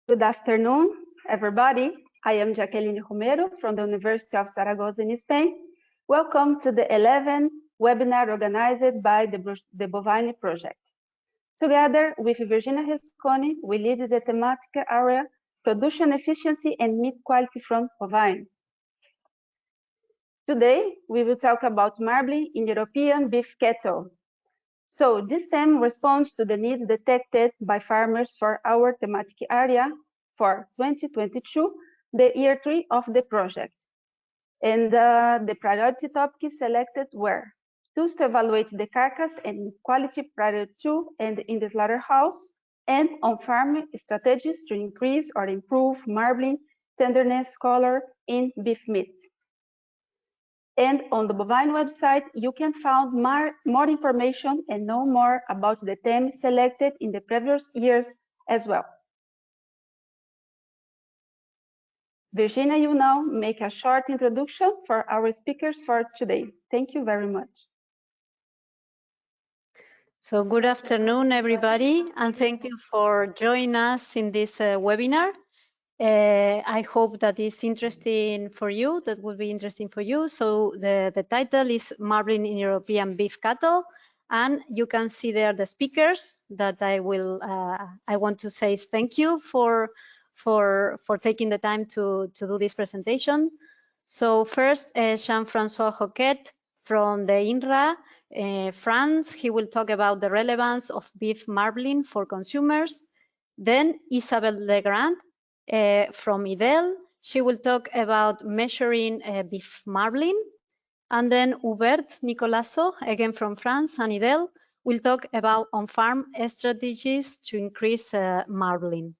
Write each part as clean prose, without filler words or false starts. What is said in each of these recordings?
Good afternoon, everybody. I am Jacqueline Romero from the University of Zaragoza in Spain. Welcome to the 11th webinar organized by the BovINE project. Together with Virginia Resconi, we lead the thematic area Production Efficiency and Meat Quality from BovINE. Today, we will talk about marbling in European beef cattle. So this theme responds to the needs detected by farmers for our thematic area for 2022, the year 3 of the project. And the priority topics selected were tools to evaluate the carcass and quality prior to and in the slaughterhouse, and on-farm strategies to increase or improve marbling, tenderness, color in beef meat. And on the BovINE website, you can find more information and know more about the themes selected in the previous years as well. Virginia, you now make a short introduction for our speakers for today. Thank you very much. So good afternoon, everybody, and thank you for joining us in this webinar. I hope that is interesting for you, that will be interesting for you. So the title is Marbling in European Beef Cattle, and you can see there the speakers that I want to say thank you for taking the time to do this presentation. So first, Jean-François Roquette from the INRA, France. He will talk about the relevance of beef marbling for consumers. Then Isabelle Legrand from IDEL. She will talk about measuring beef marbling. And then Hubert Nicolaso, again from France and IDEL, will talk about on-farm strategies to increase marbling.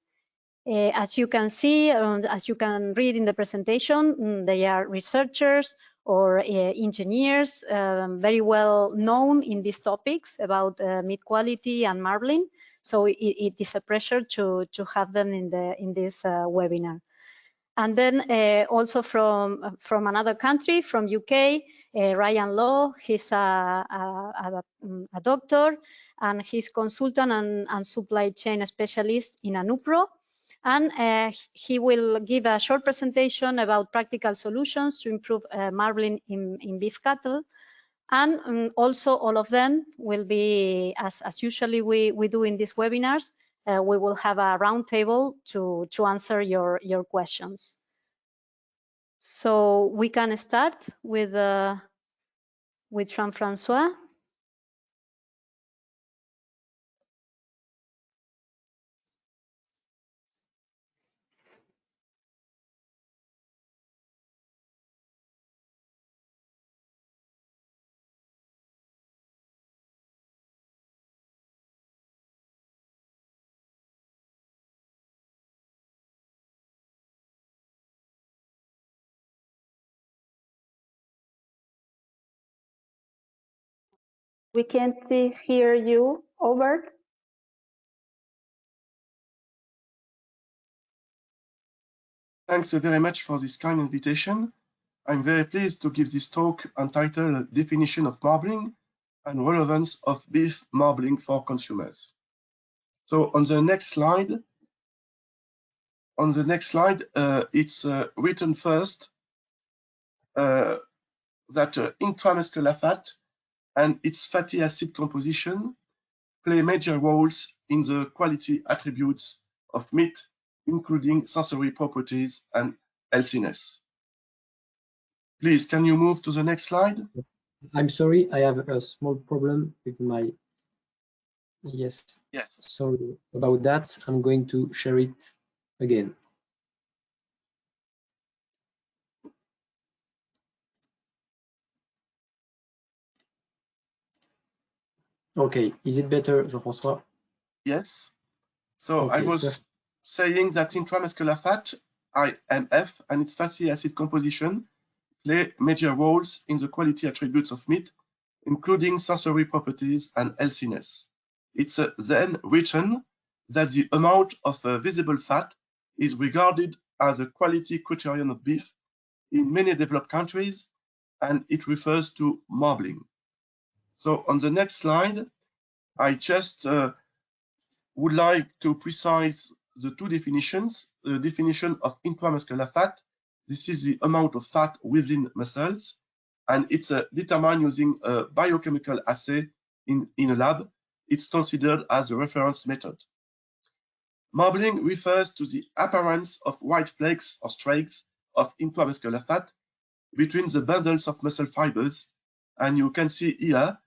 As you can see, as you can read in the presentation, they are researchers or engineers very well known in these topics about meat quality and marbling. So it is a pleasure to have them in this webinar. And then also from another country, from UK, Ryan Law. He's a doctor, and he's consultant and supply chain specialist in Anupro. And he will give a short presentation about practical solutions to improve marbling in beef cattle. And also all of them will be, as usually we do in these webinars, we will have a roundtable to answer your questions. So we can start with Jean-François. We can't hear you, Hubert. Thanks very much for this kind invitation. I'm very pleased to give this talk entitled Definition of Marbling and Relevance of Beef Marbling for Consumers. So on the next slide, it's written first that intramuscular fat and its fatty acid composition play major roles in the quality attributes of meat, including sensory properties and healthiness. Please, can you move to the next slide? I'm sorry, I have a small problem with my... Yes. Sorry about that. I'm going to share it again. Okay, is it better, Jean-François? Yes. So okay, I was saying that intramuscular fat, IMF, and its fatty acid composition play major roles in the quality attributes of meat, including sensory properties and healthiness. It's then written that the amount of visible fat is regarded as a quality criterion of beef in many developed countries, and it refers to marbling. So on the next slide, I just would like to precise the two definitions. The definition of intramuscular fat, this is the amount of fat within muscles, and it's determined using a biochemical assay in a lab. It's considered as a reference method. Marbling refers to the appearance of white flakes or streaks of intramuscular fat between the bundles of muscle fibers, and you can see here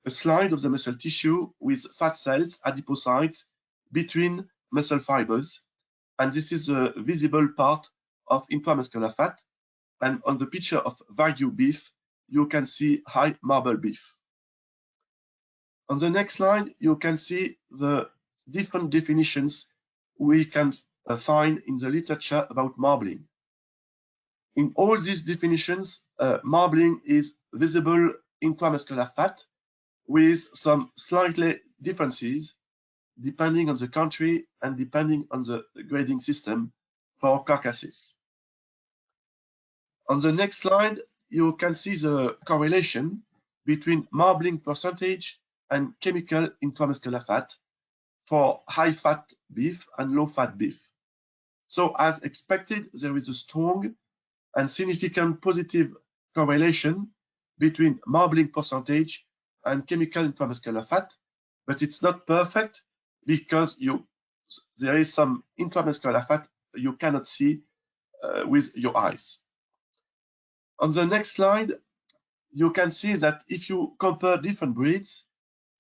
a slide of the muscle tissue with fat cells, adipocytes, between muscle fibers, and this is a visible part of intramuscular fat. And on the picture of Wagyu beef, you can see high marble beef. On the next slide, you can see the different definitions we can find in the literature about marbling. In all these definitions, marbling is visible intramuscular fat with some slightly differences depending on the country and depending on the grading system for carcasses. On the next slide, you can see the correlation between marbling percentage and chemical intramuscular fat for high-fat beef and low-fat beef. So as expected, there is a strong and significant positive correlation between marbling percentage and chemical intramuscular fat, but it's not perfect because there is some intramuscular fat you cannot see with your eyes. On the next slide, you can see that if you compare different breeds,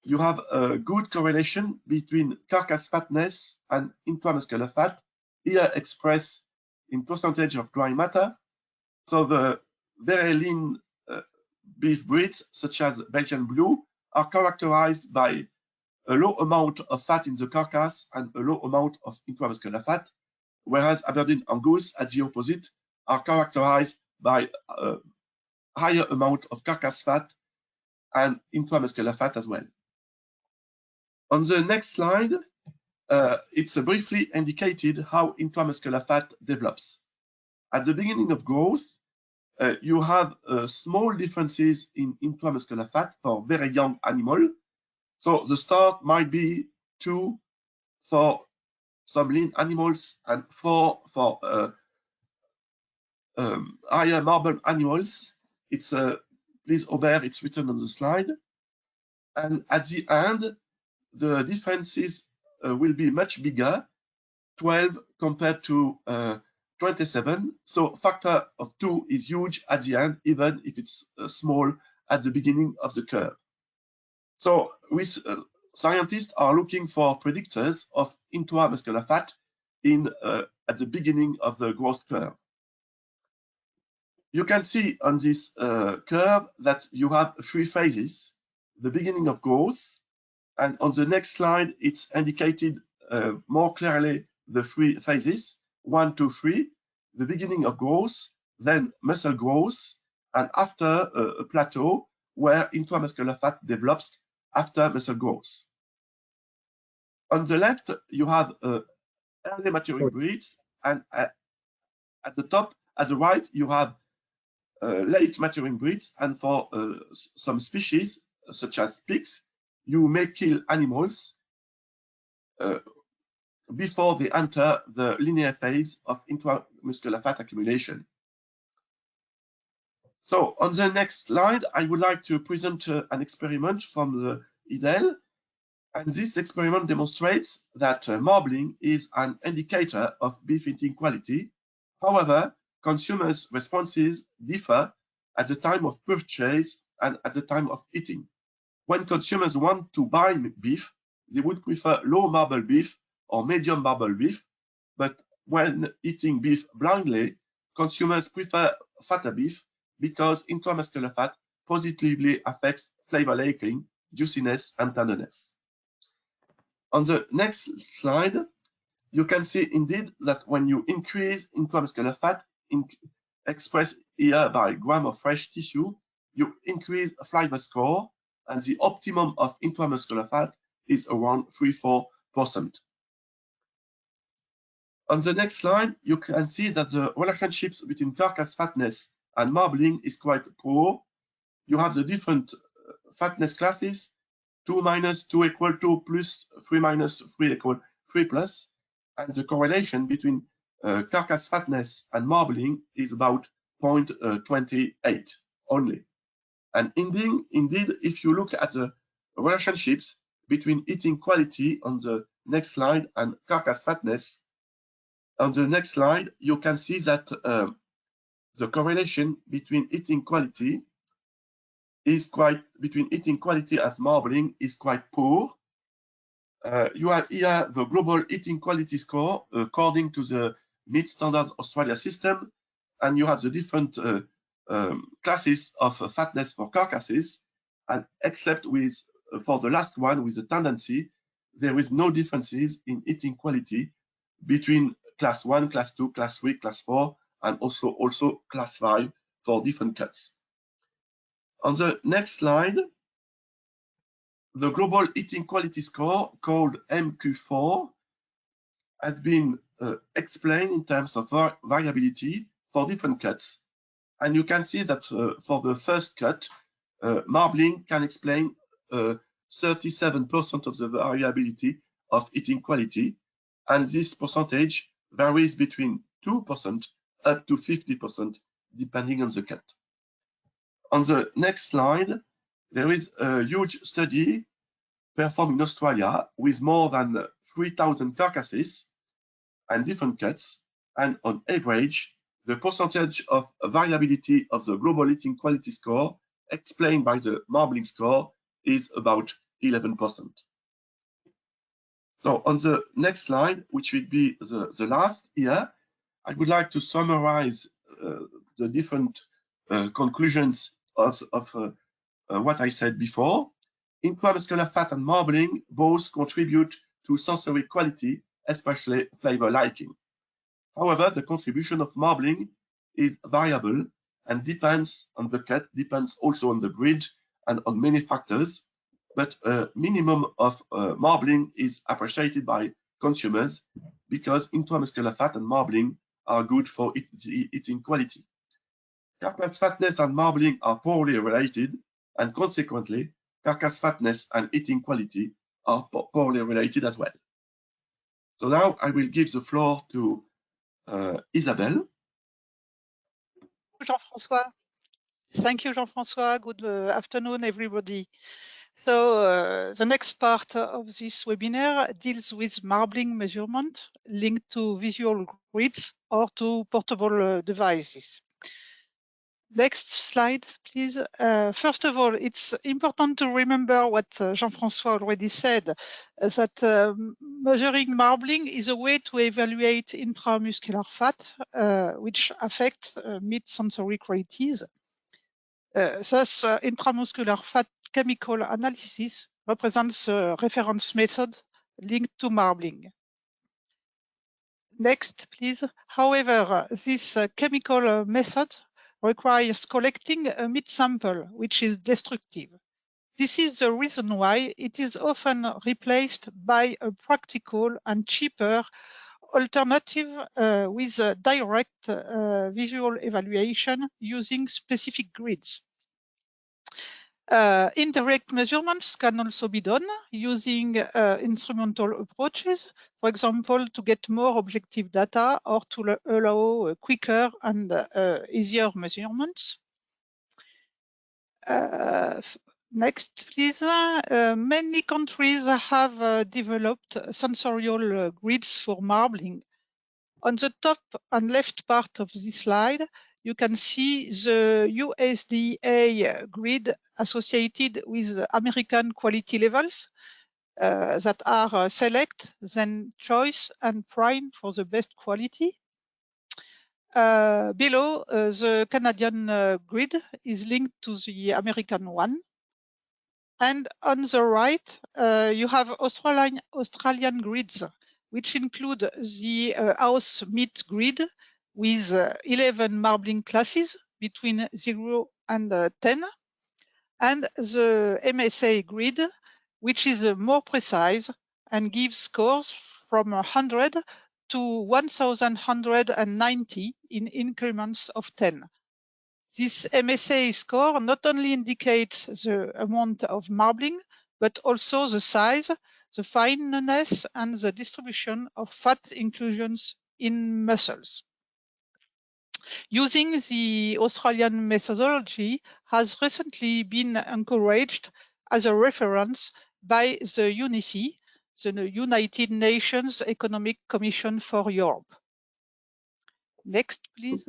you have a good correlation between carcass fatness and intramuscular fat, here expressed in percentage of dry matter. So the very lean beef breeds, such as Belgian Blue, are characterized by a low amount of fat in the carcass and a low amount of intramuscular fat, whereas Aberdeen Angus, at the opposite, are characterized by a higher amount of carcass fat and intramuscular fat as well. On the next slide, it's briefly indicated how intramuscular fat develops. At the beginning of growth, you have small differences in intramuscular fat for very young animal. So the start might be 2 for some lean animals and 4 for higher marble animals. It's please obey, it's written on the slide. And at the end, the differences will be much bigger, 12 compared to 27. So factor of 2 is huge at the end, even if it's small at the beginning of the curve. So scientists are looking for predictors of intramuscular fat at the beginning of the growth curve. You can see on this curve that you have 3 phases: the beginning of growth, and on the next slide, it's indicated more clearly the 3 phases, 1, 2, 3, the beginning of growth, then muscle growth, and after a plateau where intramuscular fat develops after muscle growth. On the left, you have early maturing breeds, and at the top, at the right, you have late maturing breeds, and for some species, such as pigs, you may kill animals before they enter the linear phase of intramuscular fat accumulation. So on the next slide, I would like to present an experiment from the IDEL. And this experiment demonstrates that marbling is an indicator of beef eating quality. However, consumers' responses differ at the time of purchase and at the time of eating. When consumers want to buy beef, they would prefer low marble beef or medium marble beef, but when eating beef blindly, consumers prefer fatter beef because intramuscular fat positively affects flavor lacking, juiciness, and tenderness. On the next slide, you can see indeed that when you increase intramuscular fat expressed here by gram of fresh tissue, you increase flavor score, and the optimum of intramuscular fat is around 3–4%. On the next slide, you can see that the relationships between carcass fatness and marbling is quite poor. You have the different fatness classes, 2 - 2 = 2 plus 3 - 3 = 3 plus. and the correlation between carcass fatness and marbling is about 0.28 only. And indeed, if you look at the relationships between eating quality on the next slide and carcass fatness, on the next slide, you can see that the correlation between eating quality as marbling is quite poor. You have here the global eating quality score according to the Meat Standards Australia system, and you have the different classes of fatness for carcasses, and except with for the last one with the tendency, there is no differences in eating quality between class 1, class 2, class 3, class 4, and also class 5 for different cuts. On the next slide, the global eating quality score, called MQ4, has been explained in terms of variability for different cuts. And you can see that for the first cut, marbling can explain 37% of the variability of eating quality. And this percentage varies between 2% up to 50%, depending on the cut. On the next slide, there is a huge study performed in Australia with more than 3,000 carcasses and different cuts, and on average, the percentage of variability of the global eating quality score explained by the marbling score is about 11%. So on the next slide, which will be the last here, I would like to summarize the different conclusions of what I said before. Intramuscular fat and marbling both contribute to sensory quality, especially flavor liking. However, the contribution of marbling is variable and depends on the cut, depends also on the breed and on many factors, but a minimum of marbling is appreciated by consumers because intramuscular fat and marbling are good for eating quality. Carcass fatness and marbling are poorly related, and consequently, carcass fatness and eating quality are poorly related as well. So now I will give the floor to Isabelle. Jean-François. Thank you, Jean-François. Good afternoon, everybody. So the next part of this webinar deals with marbling measurement linked to visual grids or to portable devices. Next slide, please. First of all, it's important to remember what Jean-François already said, that measuring marbling is a way to evaluate intramuscular fat, which affect meat sensory qualities. Thus, intramuscular fat chemical analysis represents a reference method linked to marbling. Next, please. However, this chemical method requires collecting a meat sample, which is destructive. This is the reason why it is often replaced by a practical and cheaper alternative with a direct visual evaluation using specific grids. Indirect measurements can also be done using instrumental approaches, for example, to get more objective data or to allow quicker and easier measurements. Next, please. Many countries have developed sensorial grids for marbling. On the top and left part of this slide, you can see the USDA grid associated with American quality levels that are select, then choice, and prime for the best quality. Below, the Canadian grid is linked to the American one. And on the right, you have Australian grids, which include the house meat grid with 11 marbling classes between 0 and 10, and the MSA grid, which is more precise and gives scores from 100 to 1,190 in increments of 10. This MSA score not only indicates the amount of marbling, but also the size, the fineness and the distribution of fat inclusions in muscles. Using the Australian methodology has recently been encouraged as a reference by the UNIFI, the United Nations Economic Commission for Europe. Next, please.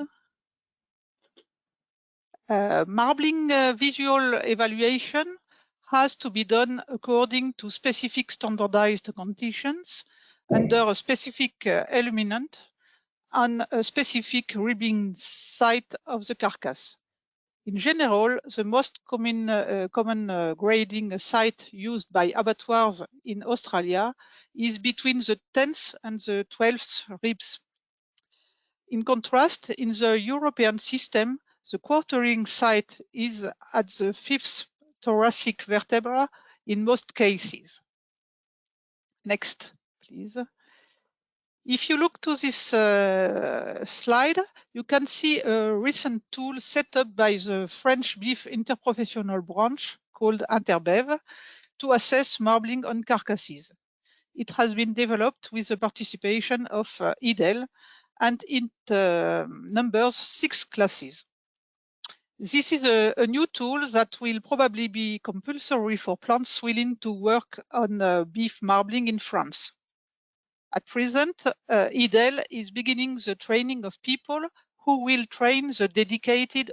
Marbling visual evaluation has to be done according to specific standardized conditions under a specific illuminant on a specific ribbing site of the carcass. In general, the most common grading site used by abattoirs in Australia is between the 10th and the 12th ribs. In contrast, in the European system, the quartering site is at the 5th thoracic vertebra in most cases. Next, please. If you look to this slide, you can see a recent tool set up by the French beef interprofessional branch called Interbev to assess marbling on carcasses. It has been developed with the participation of IDEL and it numbers 6 classes. This is a new tool that will probably be compulsory for plants willing to work on beef marbling in France. At present, IDEL is beginning the training of people who will train the dedicated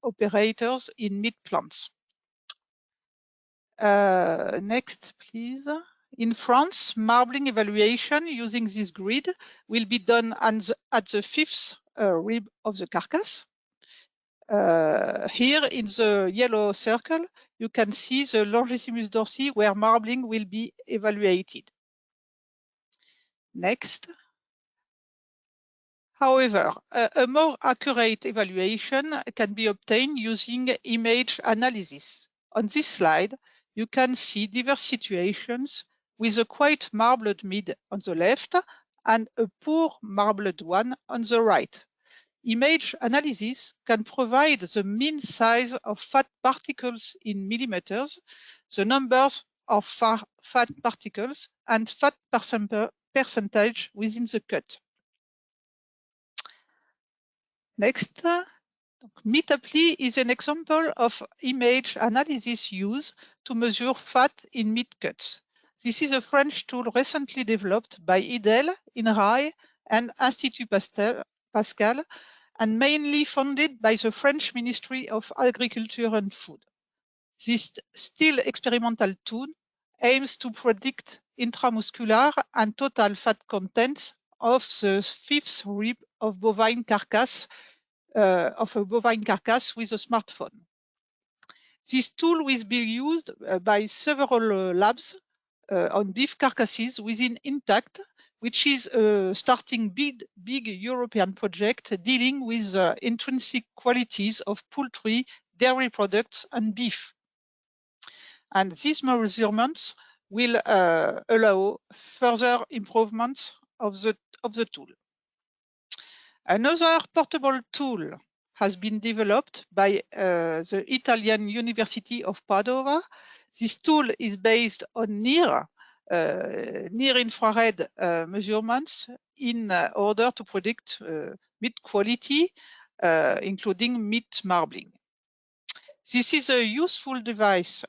operators in meat plants. Next, please. In France, marbling evaluation using this grid will be done at the 5th rib of the carcass. Here in the yellow circle, you can see the longitudinal dorsi where marbling will be evaluated. Next. However, a more accurate evaluation can be obtained using image analysis. On this slide, you can see diverse situations with a quite marbled mid on the left and a poor marbled one on the right. Image analysis can provide the mean size of fat particles in millimeters, the numbers of fat particles, and fat percentage within the cut. Next, Meatapli is an example of image analysis used to measure fat in meat cuts. This is a French tool recently developed by IDEL, INRAE, and Institut Pascal, and mainly funded by the French Ministry of Agriculture and Food. This still experimental tool aims to predict intramuscular and total fat contents of the 5th rib of bovine carcass, of a bovine carcass with a smartphone. This tool will be used by several labs on beef carcasses within Intact, which is a starting big European project dealing with intrinsic qualities of poultry, dairy products, and beef. And these measurements will allow further improvements of the tool. Another portable tool has been developed by the Italian University of Padova. This tool is based on NIRS, near-infrared measurements in order to predict meat quality, including meat marbling. This is a useful device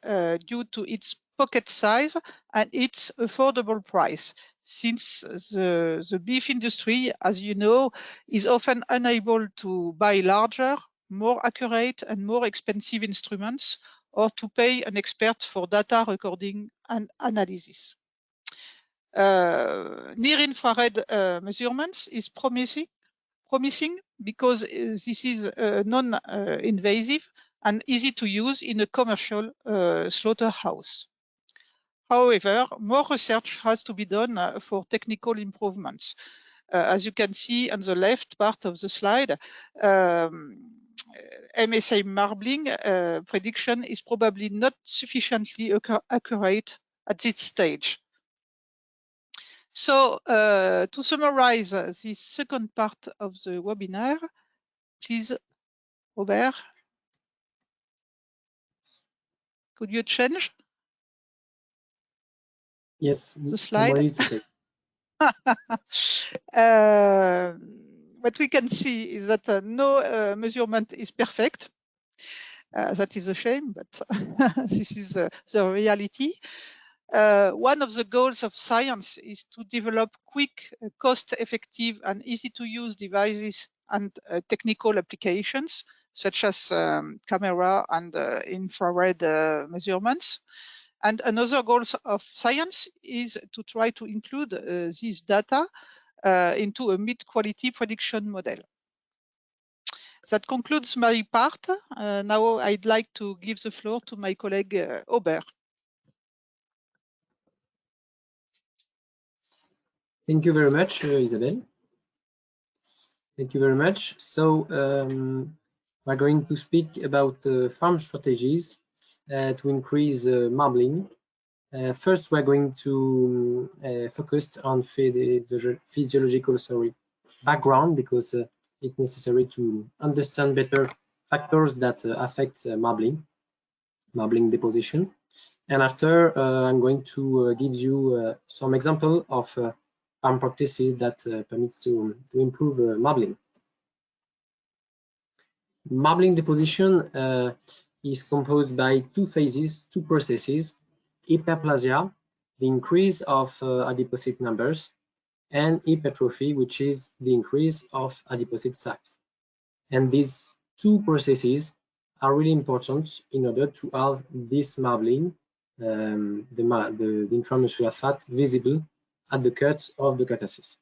due to its pocket size and its affordable price, since the beef industry, as you know, is often unable to buy larger, more accurate and more expensive instruments, or to pay an expert for data recording and analysis. Near-infrared measurements is promising because this is non-invasive and easy to use in a commercial slaughterhouse. However, more research has to be done for technical improvements. As you can see on the left part of the slide, MSA marbling prediction is probably not sufficiently accurate at this stage. So to summarize this second part of the webinar, please, Robert, could you change? Yes, the slide. okay. What we can see is that no measurement is perfect. That is a shame, but this is the reality. One of the goals of science is to develop quick, cost-effective, and easy-to-use devices and technical applications, such as camera and infrared measurements. And another goal of science is to try to include this data into a mid-quality prediction model. That concludes my part. Now I'd like to give the floor to my colleague Aubert. Thank you very much, Isabelle. Thank you very much. So we're going to speak about farm strategies to increase marbling. First, we're going to focus on physiological background, because it's necessary to understand better factors that affect marbling deposition. And after, I'm going to give you some example of farm practices that permits to improve marbling. Marbling deposition is composed by two phases, two processes: hyperplasia, the increase of adipocyte numbers, and hypertrophy, which is the increase of adipocyte size. And these two processes are really important in order to have this marbling, the intramuscular fat visible at the cut of the carcasses.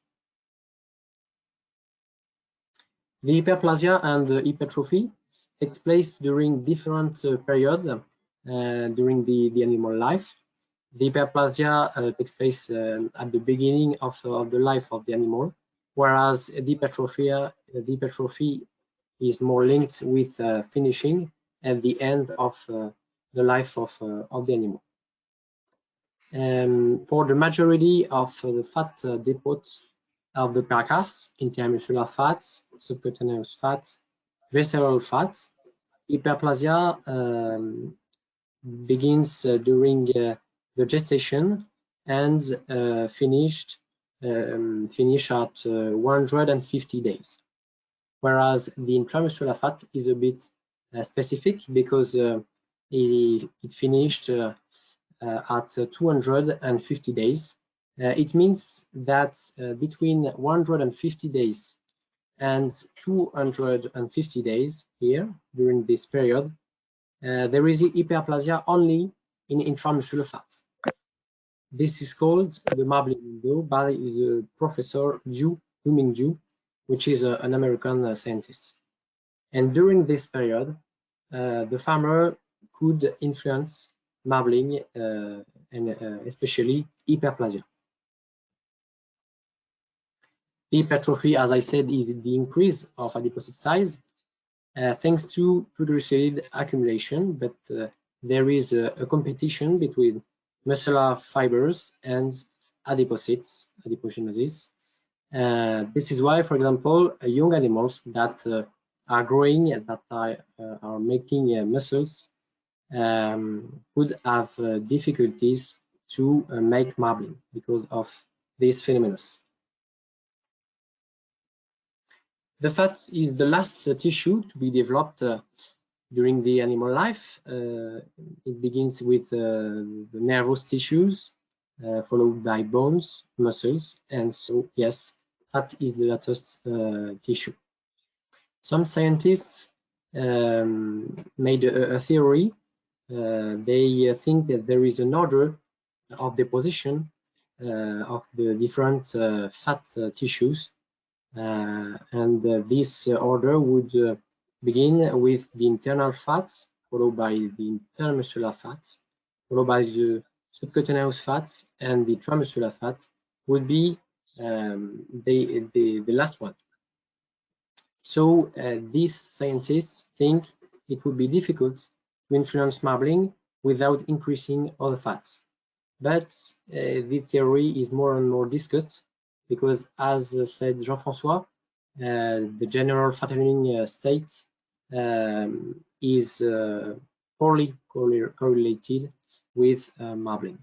The hyperplasia and the hypertrophy takes place during different periods during the animal life. The hyperplasia takes place at the beginning of the life of the animal, whereas the hypertrophy is more linked with finishing at the end of the life of the animal. For the majority of the fat depots of the carcass, intermuscular fats, subcutaneous fats, visceral fats, hyperplasia begins during the gestation and finish at 150 days. Whereas the intramuscular fat is a bit specific, because it finished at 250 days. It means that between 150 days and 250 days here, during this period, there is hyperplasia only in intramuscular fats. This is called the marbling window by the professor Yu-Ming Ju, which is an American scientist. And during this period, the farmer could influence marbling and especially hyperplasia. The hypertrophy, as I said, is the increase of adipocyte size thanks to triglyceride accumulation, but there is a competition between muscular fibers and adipocytes, adipogenesis. This is why, for example, young animals that are growing, that are making muscles, could have difficulties to make marbling because of this phenomenon. The fat is the last tissue to be developed during the animal life. It begins with the nervous tissues, followed by bones, muscles, and so, yes, fat is the latest tissue. Some scientists made a theory. They think that there is an order of deposition of the different fat tissues, and this order would begin with the internal fats, followed by the intermuscular fats, followed by the subcutaneous fats, and the intramuscular fats would be the last one. So these scientists think it would be difficult to influence marbling without increasing other fats. But the theory is more and more discussed, because, as said Jean-François, the general fattening state is poorly correlated with marbling.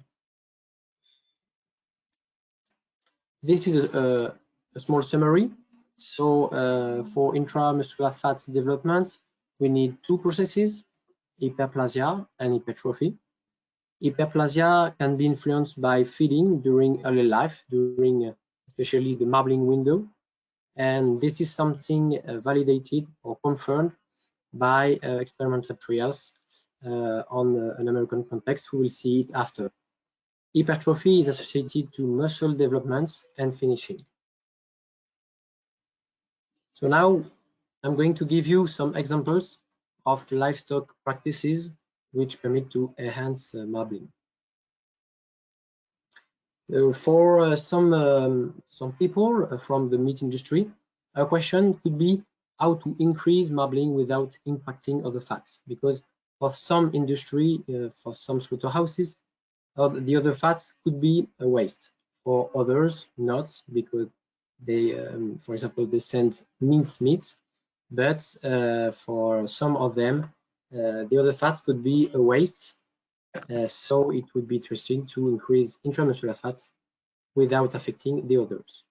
This is a small summary. So for intramuscular fat development, we need two processes, hyperplasia and hypertrophy. Hyperplasia can be influenced by feeding during early life, during especially the marbling window. And this is something validated or confirmed by experimental trials on an American context. We will see it after. Hypertrophy is associated to muscle developments and finishing. So now I'm going to give you some examples of livestock practices which permit to enhance marbling. For some people from the meat industry, a question could be how to increase marbling without impacting other fats, because for some industry, for some slaughterhouses, the other fats could be a waste. For others, not, because they, for example, they send minced meat, but for some of them, the other fats could be a waste. So it would be interesting to increase intramuscular fats without affecting the others.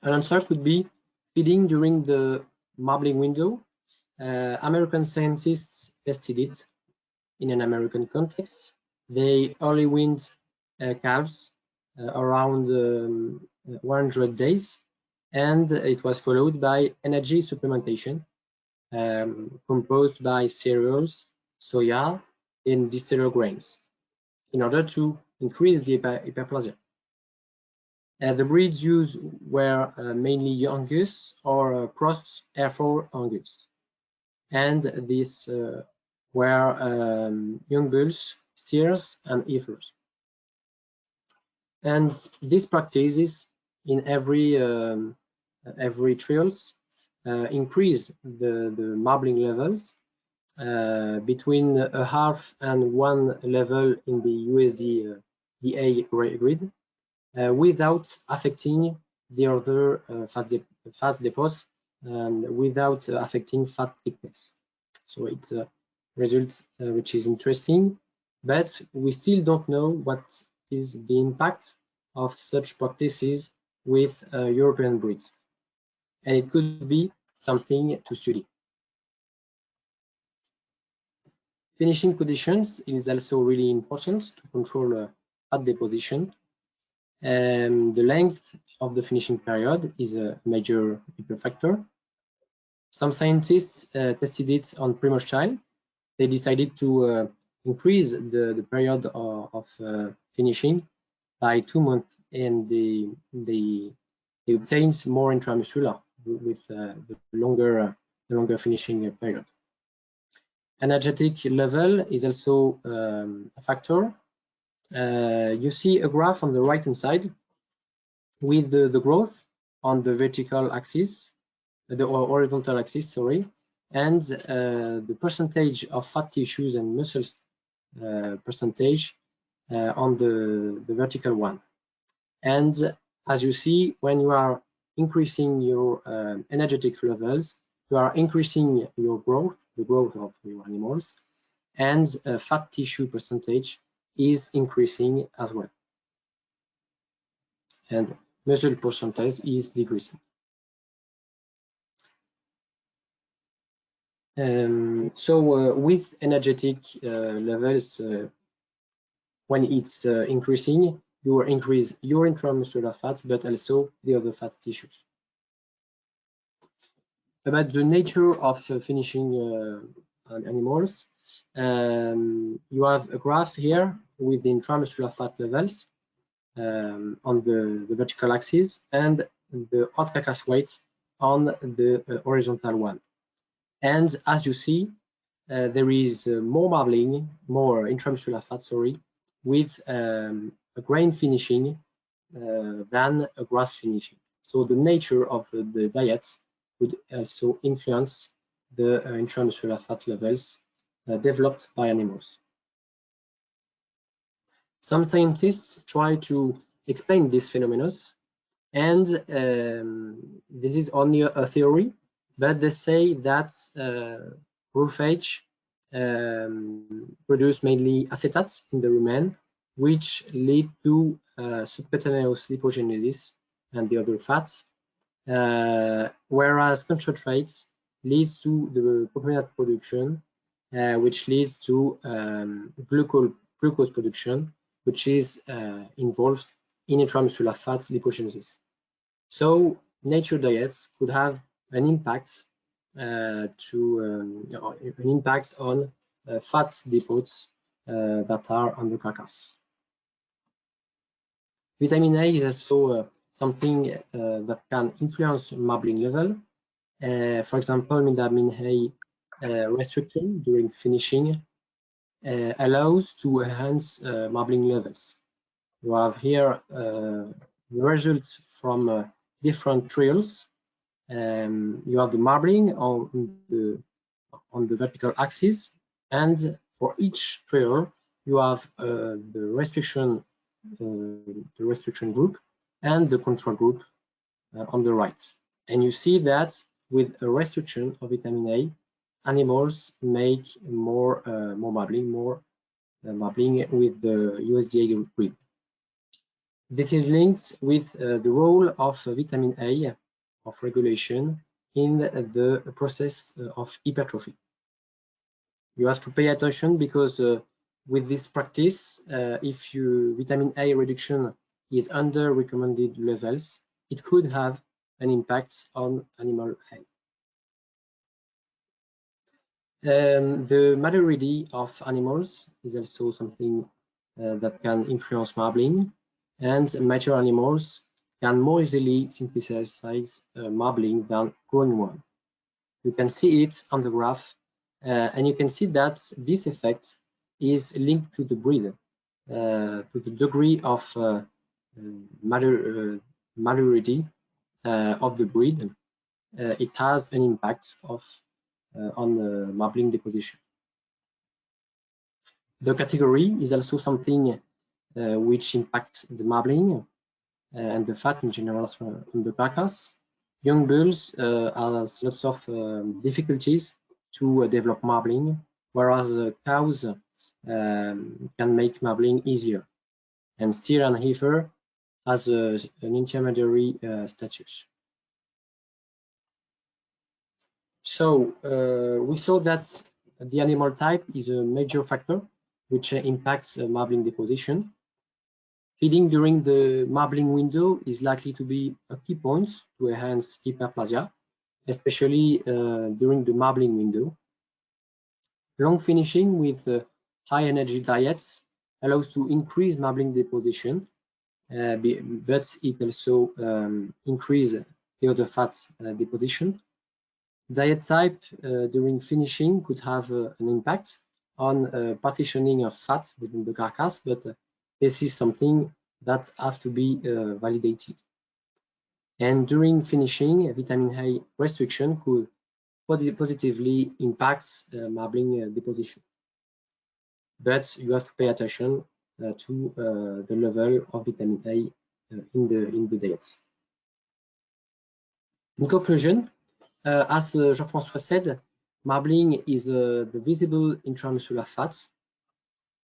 An answer could be feeding during the marbling window. American scientists tested it in an American context. They early weaned calves around 100 days, and it was followed by energy supplementation composed by cereals, soya, and distiller grains in order to increase the hyperplasia. The breeds used were mainly Angus or crossed Hereford Angus, and these were young bulls, steers, and heifers. And these practices in every trials increase the marbling levels between a half and one level in the USDA grid without affecting the other fat deposits and without affecting fat thickness. So it's a result which is interesting, but we still don't know what is the impact of such practices with European breeds. And it could be something to study. Finishing conditions is also really important to control fat deposition. The length of the finishing period is a major factor. Some scientists tested it on pre-merge child. They decided to increase the period of finishing by 2 months, and they obtained more intramuscular with the longer finishing period. Energetic level is also a factor. You see a graph on the right hand side with the growth on the vertical axis, the horizontal axis, sorry, and the percentage of fat tissues and muscles percentage on the vertical one. And as you see, when you are increasing your energetic levels, you are increasing your growth, the growth of your animals, and fat tissue percentage is increasing as well. And muscle percentage is decreasing. So with energetic levels, when it's increasing, you will increase your intramuscular fats, but also the other fat tissues. About the nature of finishing animals, you have a graph here with the intramuscular fat levels on the vertical axis and the hot carcass weight on the horizontal one. And as you see, there is more marbling, more intramuscular fat, sorry, with a grain finishing than a grass finishing. So the nature of the diets would also influence the intramuscular fat levels developed by animals. Some scientists try to explain these phenomena, and this is only a theory, but they say that roughage produce mainly acetates in the rumen, which lead to subcutaneous lipogenesis and the other fats, whereas concentrates leads to the propionate production, which leads to glucose production, which is involved in intramuscular fat lipogenesis. So nature diets could have an impact on fat deposits that are on the carcass. Vitamin A is also something that can influence marbling level. For example, vitamin A restriction during finishing allows to enhance marbling levels. You have here the results from different trials. You have the marbling on the vertical axis, and for each trial you have the restriction group and the control group on the right. And you see that with a restriction of vitamin A, animals make more marbling with the USDA grid. This is linked with the role of vitamin A of regulation in the process of hypertrophy. You have to pay attention because with this practice, if vitamin A reduction is under recommended levels, it could have an impact on animal health. The maturity of animals is also something that can influence marbling, and mature animals can more easily synthesize marbling than grown one. You can see it on the graph, and you can see that this effect is linked to the breed, to the degree of maturity of the breed. It has an impact on the marbling deposition. The category is also something which impacts the marbling and the fat in general on the carcass. Young bulls has lots of difficulties to develop marbling, whereas cows can make marbling easier. And steer and heifer has an intermediary status. So we saw that the animal type is a major factor which impacts marbling deposition. Feeding during the marbling window is likely to be a key point to enhance hyperplasia, especially during the marbling window. Long finishing with high energy diets allows to increase marbling deposition, but it also increases the other fats deposition. Diet type during finishing could have an impact on partitioning of fat within the carcass, but this is something that has to be validated. And during finishing, vitamin A restriction could positively impact marbling deposition. But you have to pay attention to the level of vitamin A in the diet. In conclusion, as Jean-François said, marbling is the visible intramuscular fats,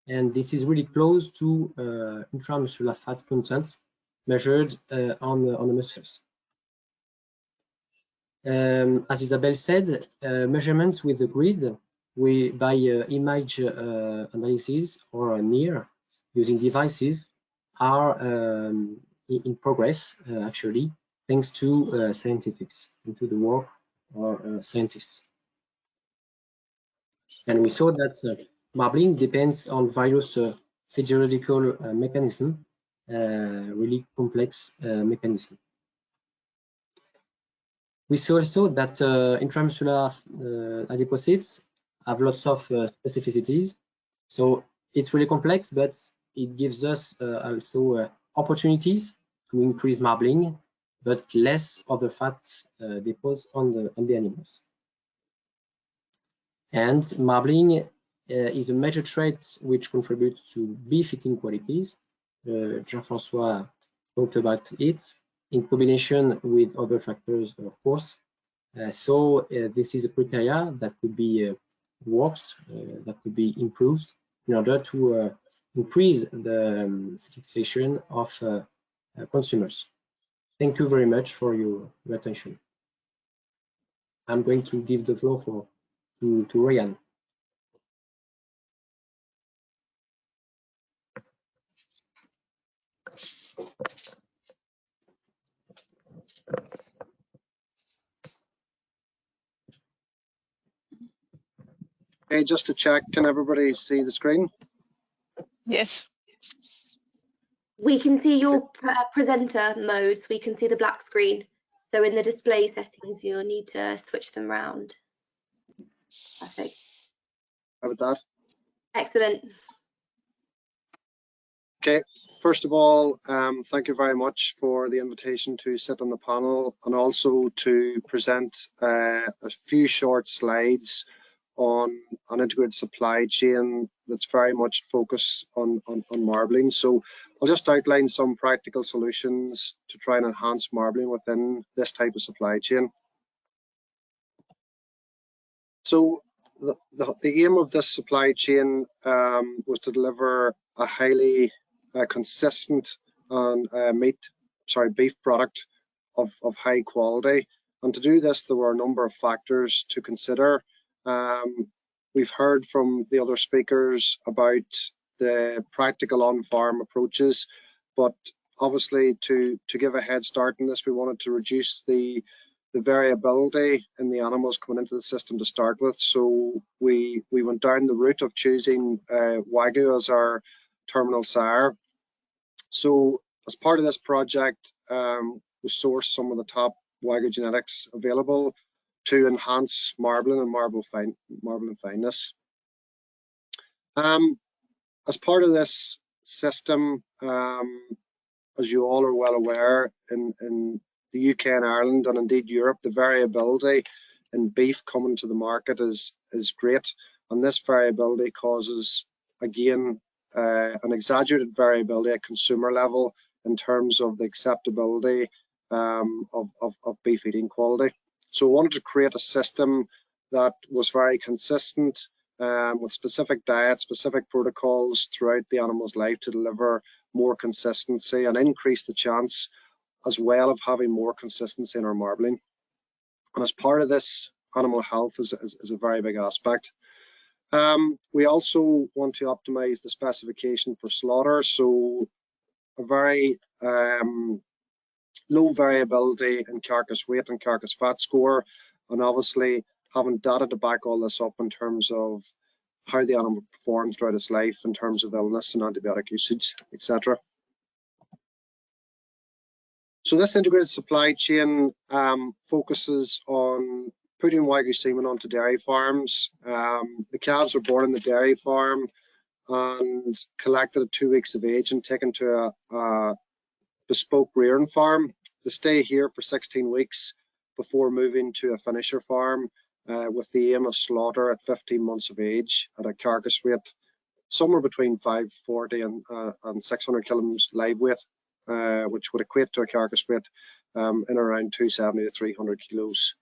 and this is really close to intramuscular fat content measured on the muscles. As Isabelle said, measurements with the grid by image analysis or NIRS using devices are in progress, actually, thanks to scientists, into the work of scientists. And we saw that marbling depends on various physiological mechanisms, really complex mechanisms. We saw also that intramuscular adipocytes have lots of specificities. So it's really complex, but it gives us also opportunities to increase marbling, but less other fats deposits on the animals. And marbling is a major trait which contributes to beef eating qualities. Jean-François talked about it in combination with other factors, of course. So this is a criteria that could be worked, that could be improved in order to increase the satisfaction of consumers. Thank you very much for your attention. I'm going to give the floor to Ryan. Okay, just to check, can everybody see the screen? Yes. We can see your presenter mode, so we can see the black screen. So in the display settings, you'll need to switch them around. Perfect. How about that? Excellent. Okay, first of all, thank you very much for the invitation to sit on the panel and also to present a few short slides on an integrated supply chain that's very much focused on marbling. So I'll just outline some practical solutions to try and enhance marbling within this type of supply chain. So the aim of this supply chain was to deliver a highly consistent and beef product of high quality. And to do this, there were a number of factors to consider. We've heard from the other speakers about the practical on-farm approaches, but obviously to give a head start in this, we wanted to reduce the variability in the animals coming into the system to start with. So we went down the route of choosing Wagyu as our terminal sire. So as part of this project, we sourced some of the top Wagyu genetics available to enhance marbling and marble fineness. As part of this system, as you all are well aware, in the UK and Ireland and indeed Europe, the variability in beef coming to the market is great, and this variability causes, again, an exaggerated variability at consumer level in terms of the acceptability of beef eating quality. So we wanted to create a system that was very consistent with specific diets, specific protocols throughout the animal's life to deliver more consistency and increase the chance as well of having more consistency in our marbling. And as part of this, animal health is a very big aspect. We also want to optimize the specification for slaughter, so a very low variability in carcass weight and carcass fat score, and obviously having data to back all this up in terms of how the animal performs throughout its life in terms of illness and antibiotic usage, etc. So this integrated supply chain focuses on putting Wagyu semen onto dairy farms. The calves are born in the dairy farm and collected at 2 weeks of age and taken to a bespoke rearing farm. They stay here for 16 weeks before moving to a finisher farm with the aim of slaughter at 15 months of age at a carcass weight somewhere between 540 and 600 kilograms live weight, which would equate to a carcass weight in around 270 to 300 kilos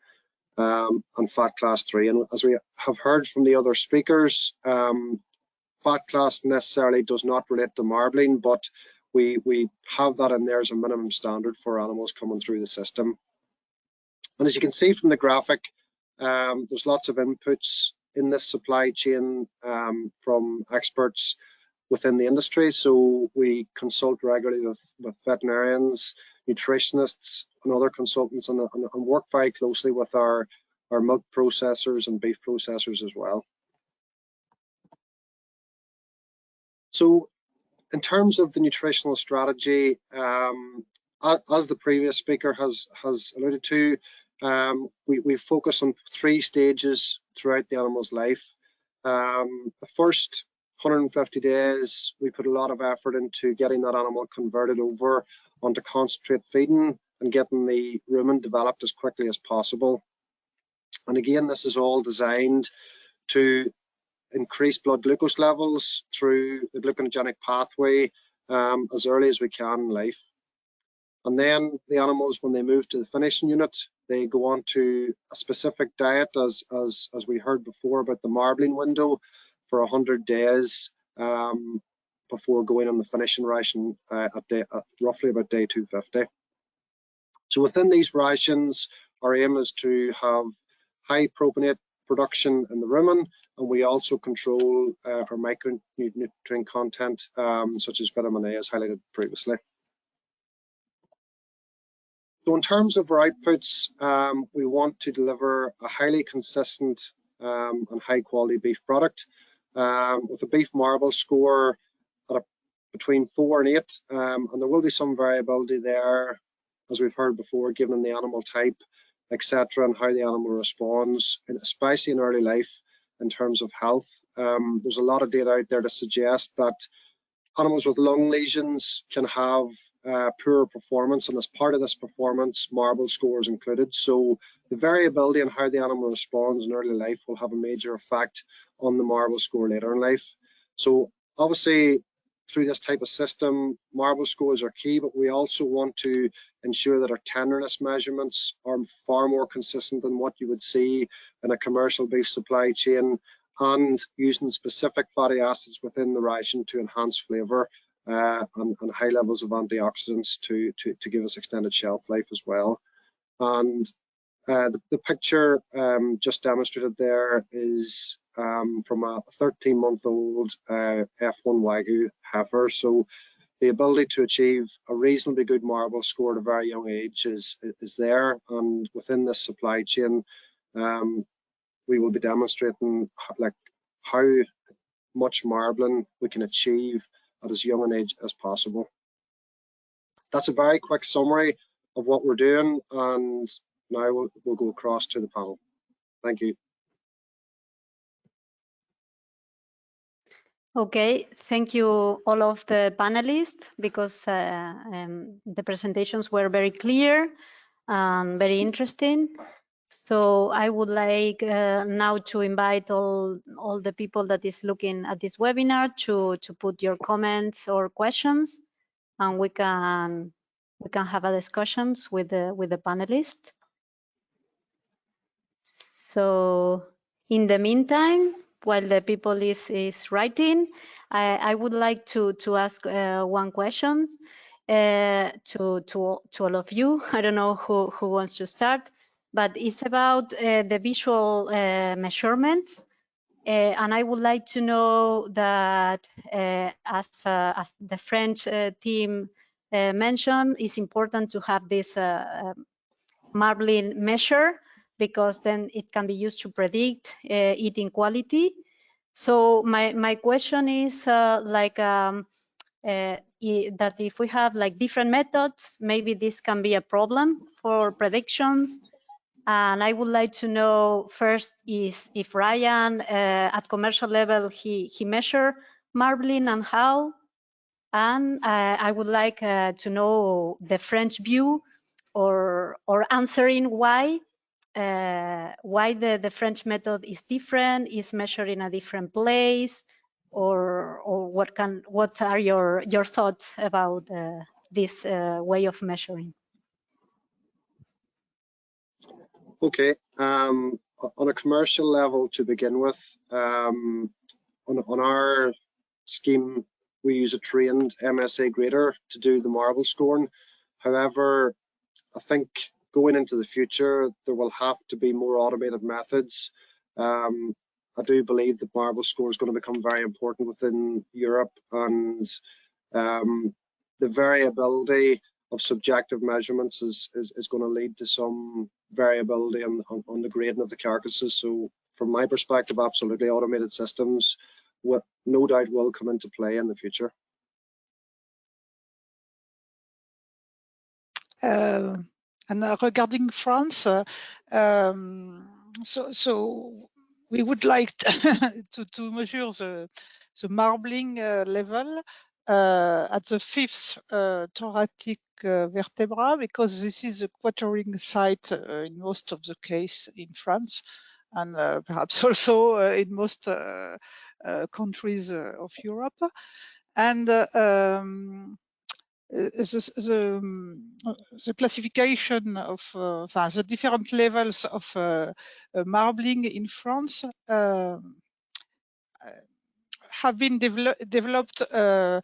and fat class 3. And as we have heard from the other speakers, fat class necessarily does not relate to marbling, but we have that in there as a minimum standard for animals coming through the system. And as you can see from the graphic, there's lots of inputs in this supply chain from experts within the industry. So we consult regularly with veterinarians, nutritionists, and other consultants, and work very closely with our milk processors and beef processors as well. So in terms of the nutritional strategy, as the previous speaker has alluded to, we focus on 3 stages throughout the animal's life. The first 150 days, we put a lot of effort into getting that animal converted over onto concentrate feeding and getting the rumen developed as quickly as possible. And again, this is all designed to increase blood glucose levels through the gluconogenic pathway as early as we can in life. And then the animals, when they move to the finishing unit, they go on to a specific diet, as we heard before about the marbling window for 100 days, before going on the finishing ration at roughly about day 250. So within these rations, our aim is to have high propionate production in the rumen, and we also control our micronutrient content, such as vitamin A, as highlighted previously. So in terms of our outputs, we want to deliver a highly consistent and high quality beef product with a beef marble score at between 4 and 8, and there will be some variability there, as we've heard before, given the animal type, etc., and how the animal responds, and especially in early life in terms of health. There's a lot of data out there to suggest that animals with lung lesions can have poorer performance, and as part of this performance, marble score is included. So the variability in how the animal responds in early life will have a major effect on the marble score later in life. So obviously, through this type of system, marble scores are key, but we also want to ensure that our tenderness measurements are far more consistent than what you would see in a commercial beef supply chain, and using specific fatty acids within the ration to enhance flavour and high levels of antioxidants to give us extended shelf life as well. And the picture just demonstrated there is from a 13-month-old F1 Wagyu heifer. So the ability to achieve a reasonably good marble score at a very young age is there, and within this supply chain, we will be demonstrating how much marbling we can achieve at as young an age as possible. That's a very quick summary of what we're doing, and now we'll go across to the panel. Thank you. Okay, thank you all of the panelists, because the presentations were very clear and very interesting. So I would like now to invite all the people that is looking at this webinar to put your comments or questions, and we can have a discussions with the panelists. So in the meantime, while the people is writing, I would like to ask one question to all of you. I don't know who wants to start, but it's about the visual measurements. And I would like to know that as the French team mentioned, it's important to have this marbling measure, because then it can be used to predict eating quality. So my question is that if we have like different methods, maybe this can be a problem for predictions. And I would like to know first is if Ryan at commercial level he measure marbling and how, and I would like to know the French view or answering why the French method is different, is measured in a different place, or what are your thoughts about this way of measuring? Okay, on a commercial level to begin with, on our scheme, we use a trained MSA grader to do the marble scoring. However, I think going into the future, there will have to be more automated methods. I do believe that marble score is going to become very important within Europe, and the variability of subjective measurements is going to lead to some variability on the grading of the carcasses. So from my perspective, absolutely automated systems no doubt will come into play in the future. And regarding France, so we would like to measure the marbling level at the 5th thoracic vertebra, because this is a quartering site in most of the case in France, and perhaps also in most countries of Europe. And the classification of the different levels of marbling in France have been developed for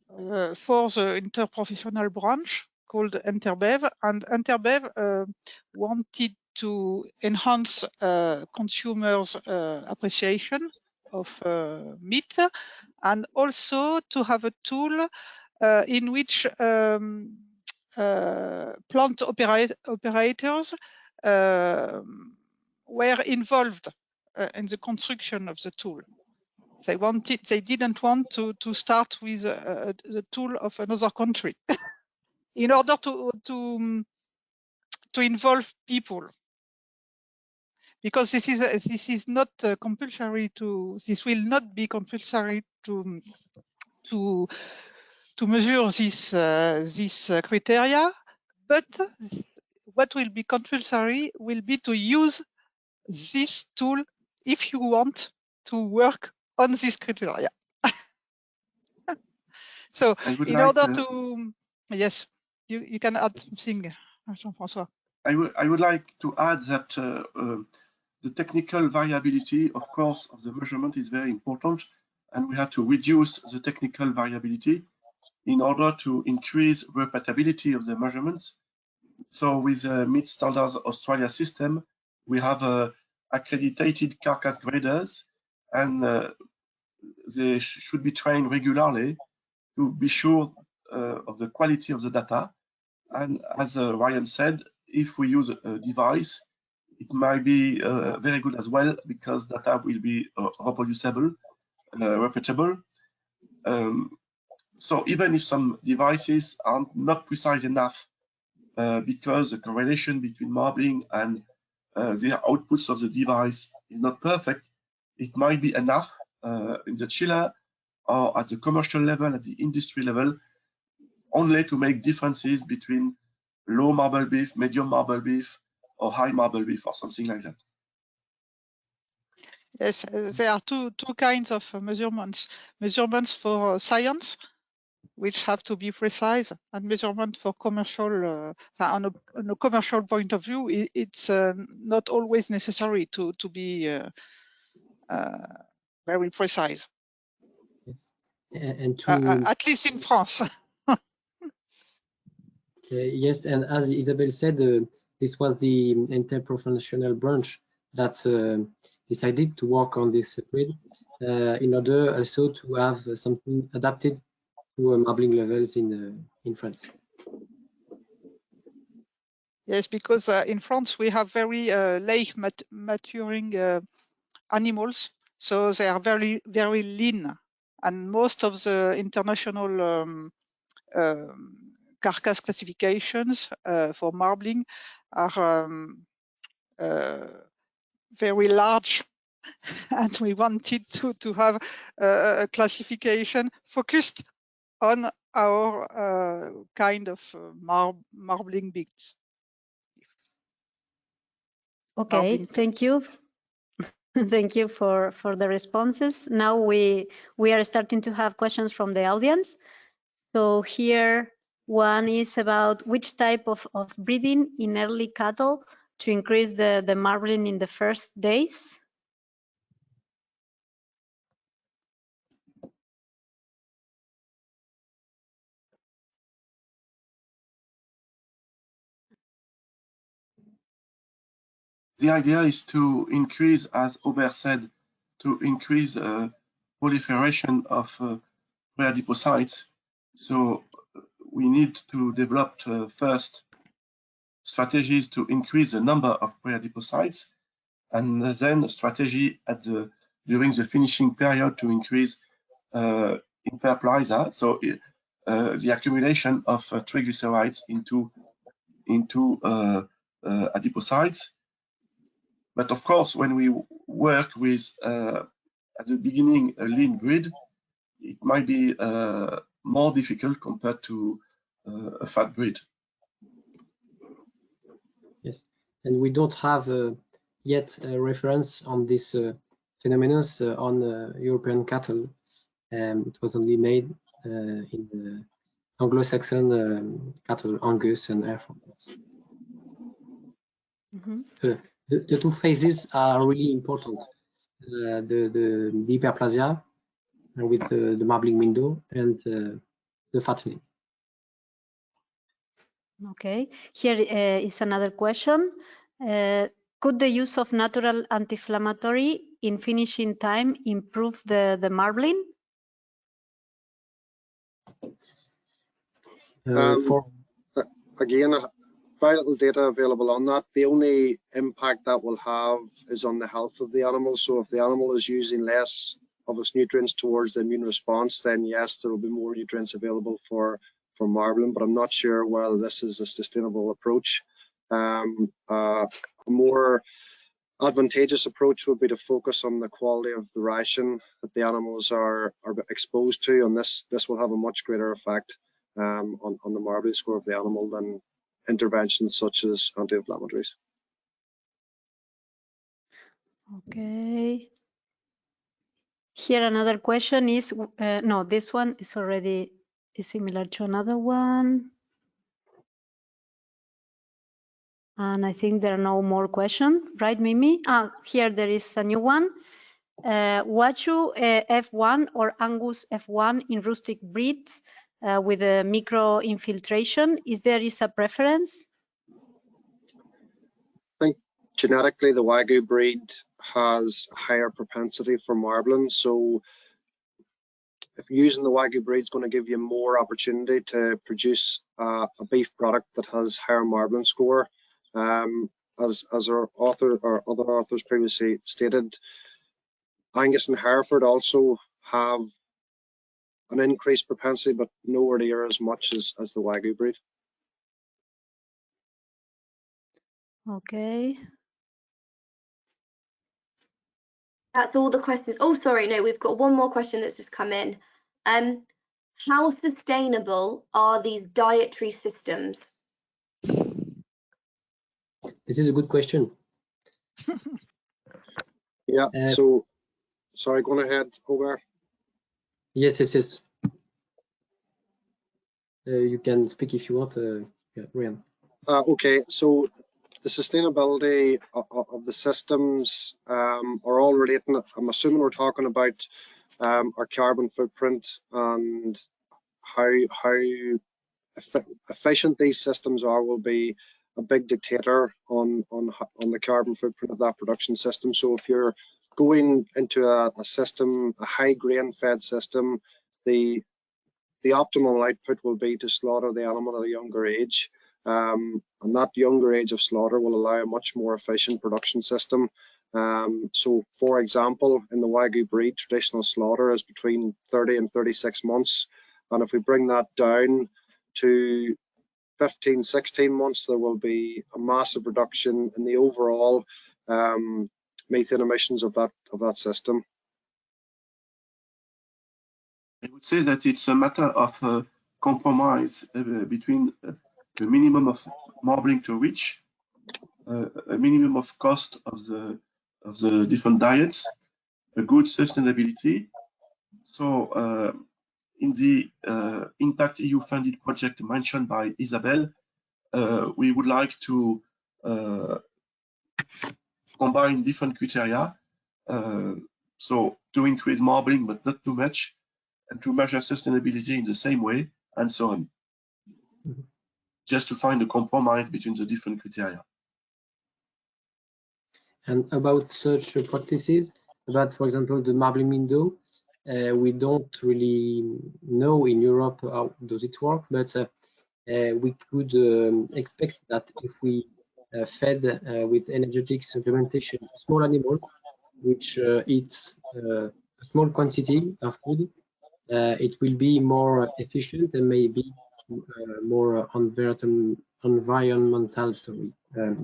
the interprofessional branch called Interbev, and Interbev wanted to enhance consumers' appreciation of meat, and also to have a tool in which plant operators were involved in the construction of the tool. They didn't want to start with the tool of another country in order to involve people, because this is not compulsory to. This will not be compulsory to measure this criteria, but what will be compulsory will be to use this tool if you want to work on this criteria. So in order to, yes, you can add something, Jean-François. I would like to add that the technical variability, of course, of the measurement is very important, and we have to reduce the technical variability in order to increase repeatability of the measurements. So with the Meat Standards Australia system, we have accredited carcass graders, and they should be trained regularly to be sure of the quality of the data. And as Ryan said, if we use a device, it might be very good as well, because data will be reproducible, repeatable. So even if some devices are not precise enough, because the correlation between marbling and the outputs of the device is not perfect, it might be enough in the chiller or at the commercial level, at the industry level, only to make differences between low marble beef, medium marble beef, or high marble beef, or something like that. Yes, there are two kinds of measurements. Measurements for science, which have to be precise, and measurement for commercial, on a commercial point of view, it's not always necessary to be very precise. Yes, and to at least in France. yes, and as Isabelle said, this was the interprofessional branch that decided to work on this grid in order also to have something adapted to marbling levels in France. Yes, because in France we have very late maturing animals, so they are very, very lean, and most of the international carcass classifications for marbling are very large, and we wanted to have a classification focused on our kind of marbling beaks. Okay, thank you. Thank you for the responses. Now we are starting to have questions from the audience. So here one is about which type of breeding in early cattle to increase the marbling in the first days. The idea is to increase, as Aubert said, to increase proliferation of preadipocytes. So we need to develop first strategies to increase the number of preadipocytes, and then a strategy during the finishing period to increase interplasia, so the accumulation of triglycerides into adipocytes. But of course, when we work with at the beginning a lean breed, it might be more difficult compared to a fat breed. Yes, and we don't have yet a reference on this phenomenon on European cattle. It was only made in the Anglo-Saxon cattle, Angus and Hereford. The two phases are really important. The hyperplasia with the marbling window and the fattening. Okay, here is another question. Could the use of natural anti-inflammatory in finishing time improve the marbling? Again, very little data available on that. The only impact that will have is on the health of the animal. So if the animal is using less of its nutrients towards the immune response, then yes, there will be more nutrients available for marbling, but I'm not sure whether this is a sustainable approach. A more advantageous approach would be to focus on the quality of the ration that the animals are exposed to, and this will have a much greater effect on the marbling score of the animal than interventions such as anti-inflammatories. Okay. Here another question is, no, this one is already similar to another one. And I think there are no more questions, right, Mimi? Here there is a new one. Wagyu F1 or Angus F1 in rustic breeds with a micro infiltration. Is there a preference? I think genetically the Wagyu breed has a higher propensity for marbling. So if using the Wagyu breed is going to give you more opportunity to produce a beef product that has higher marbling score. As our author or other authors previously stated, Angus and Hereford also have an increased propensity, but nowhere near as much as the Wagyu breed. Okay. That's all the questions. Oh, sorry, no, we've got one more question that's just come in. How sustainable are these dietary systems? This is a good question. Yeah, so, sorry, go on ahead, Hobart. Yes. You can speak if you want, yeah, Ryan. Okay, so the sustainability of the systems are all related. I'm assuming we're talking about our carbon footprint and how efficient these systems are will be a big dictator on the carbon footprint of that production system. So if you're going into a system, a high grain fed system, the optimal output will be to slaughter the animal at a younger age. And that younger age of slaughter will allow a much more efficient production system. So for example, in the Wagyu breed, traditional slaughter is between 30 and 36 months. And if we bring that down to 15, 16 months, there will be a massive reduction in the overall methane emissions of that system. I would say that it's a matter of compromise between the minimum of marbling to reach, a minimum of cost of the different diets, a good sustainability. So in the Impact EU funded project mentioned by Isabel, we would like to combine different criteria. So to increase marbling, but not too much, and to measure sustainability in the same way, and so on. Mm-hmm. Just to find a compromise between the different criteria. And about such practices, about, for example, the marbling window, we don't really know in Europe how does it work, but we could expect that if we fed with energetic supplementation small animals, which eat a small quantity of food, it will be more efficient and maybe more environmental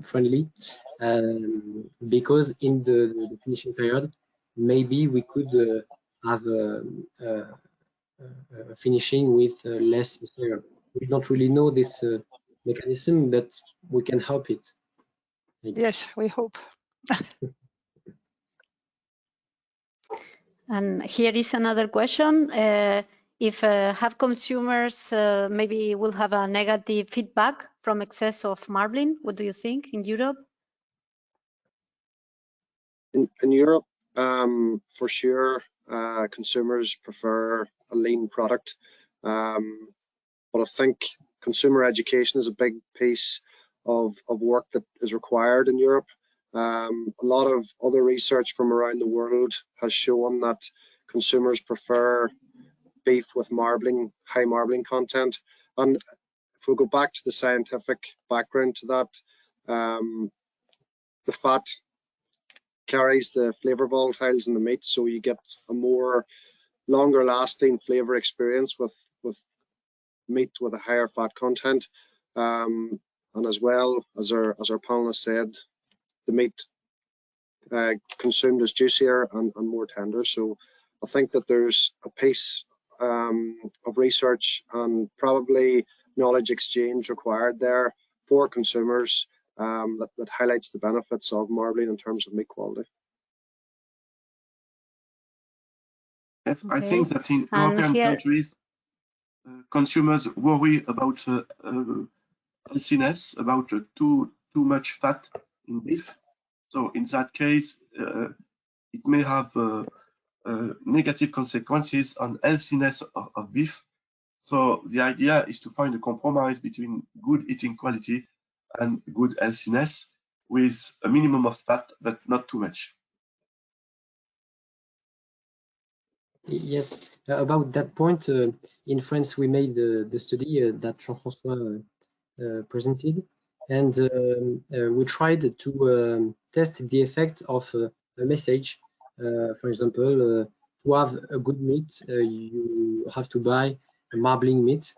friendly, because in the finishing period, maybe we could have finishing with less cereal. We don't really know this mechanism, but we can help it. Maybe. Yes, we hope. And here is another question. If have consumers maybe will have a negative feedback from excess of marbling, what do you think in Europe? In Europe, for sure, consumers prefer a lean product. But I think consumer education is a big piece of work that is required in Europe. A lot of other research from around the world has shown that consumers prefer beef with marbling, high marbling content. And if we go back to the scientific background to that, the fat carries the flavor volatiles in the meat, so you get a more longer lasting flavor experience with meat with a higher fat content. And as well as our panelist said, the meat consumed is juicier and more tender. So I think that there's a piece of research and probably knowledge exchange required there for consumers that highlights the benefits of marbling in terms of meat quality. Yes, Okay. I think that in And European here- countries, consumers worry about healthiness, about too much fat in beef. So in that case, it may have negative consequences on healthiness of beef. So the idea is to find a compromise between good eating quality and good healthiness with a minimum of fat, but not too much. Yes, about that point, in France, we made the study that Jean-François presented, and we tried to test the effect of a message. For example, to have a good meat, you have to buy a marbling meat,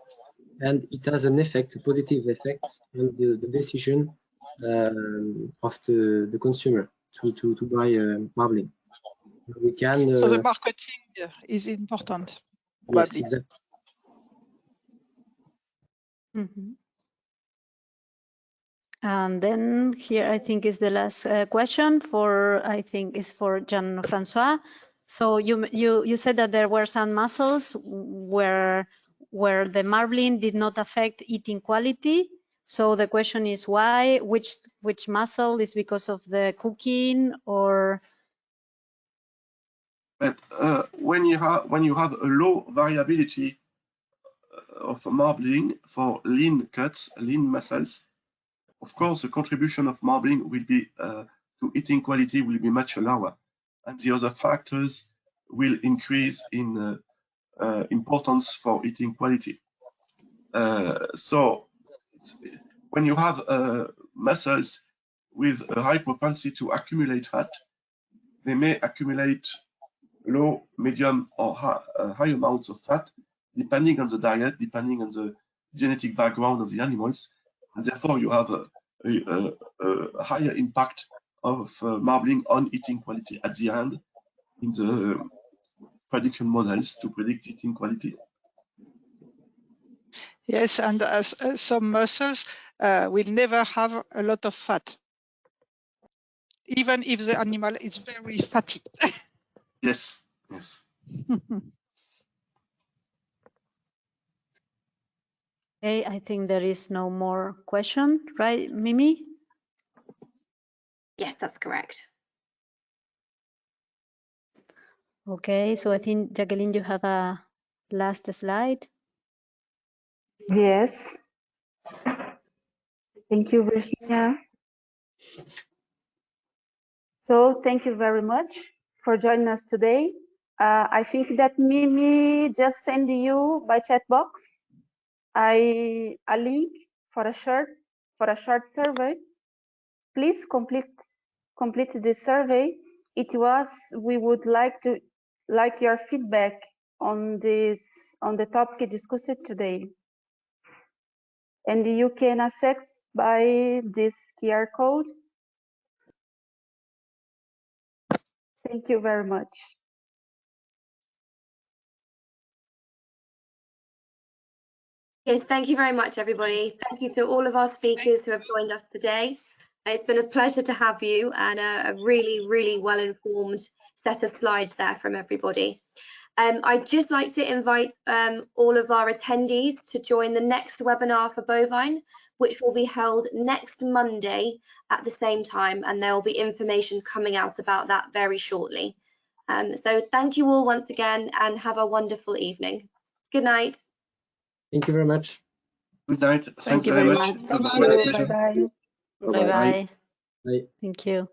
and it has an effect, a positive effect on the decision of the consumer to buy marbling. We can. So the marketing is important. Yes, Probably. exactly. Mhm. And then here, I think is the last question for, I think is for Jean-François. So you said that there were some muscles where the marbling did not affect eating quality. So the question is why? Which muscle is because of the cooking or? But when you have a low variability of marbling for lean cuts, lean muscles, of course, the contribution of marbling will be to eating quality will be much lower, and the other factors will increase in importance for eating quality. So when you have muscles with a high propensity to accumulate fat, they may accumulate low, medium, or high amounts of fat, depending on the diet, depending on the genetic background of the animals, and therefore you have a higher impact of marbling on eating quality at the end in the prediction models to predict eating quality. Yes, and some muscles will never have a lot of fat, even if the animal is very fatty. Yes, yes. Okay, I think there is no more question, right, Mimi? Yes, that's correct. Okay, so I think, Jacqueline, you have a last slide. Yes. Thank you, Virginia. So thank you very much for joining us today. I think that Mimi just sent you by chat box a link for a short survey. Please complete this survey. We would like your feedback on the topic discussed today. And you can access by this QR code. Thank you very much. Yes, thank you very much, everybody. Thank you to all of our speakers who have joined us today. It's been a pleasure to have you and a really, really well-informed set of slides there from everybody. I'd just like to invite all of our attendees to join the next webinar for BovINE, which will be held next Monday at the same time, and there will be information coming out about that very shortly. So thank you all once again and have a wonderful evening. Good night. Thank you very much. Good night. Thank you very very much. much. It was a Thank great you. pleasure. Bye-bye. Bye-bye. Bye-bye. Bye. Thank you.